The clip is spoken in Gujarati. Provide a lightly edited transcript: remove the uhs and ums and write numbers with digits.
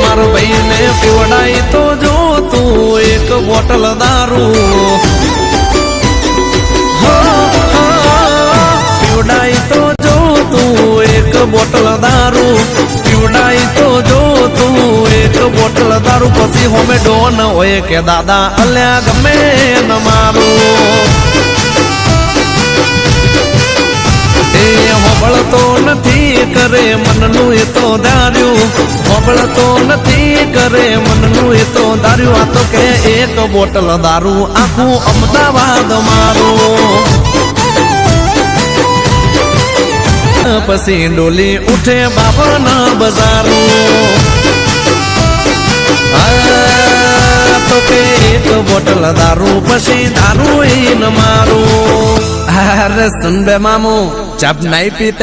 મારો ભાઈને પીવડાઈ તો જો તું એક બોટલ દારૂ પીવડાઈ તો જો તું એક બોટલ દારૂ પીવડાઈ તો જો તું એક બોટલ દારૂ પછી હોમે ડોન હોય કે દાદા અલ્યા ગમે ન મારું હોબળતો નથી કરે મનનું એ તો દાર્યું હોબળતો નથી કરે મનનું એ તો દાર્યું આ તો કે એક બોટલ દારૂ આખું અમદાવાદ મારું પછી ડોલી ઉઠે બાબાના બજારું તો કે એક બોટલ દારૂ પછી દારૂ એ ન મારું અરે સુન બે મામુ जब नहीं पीते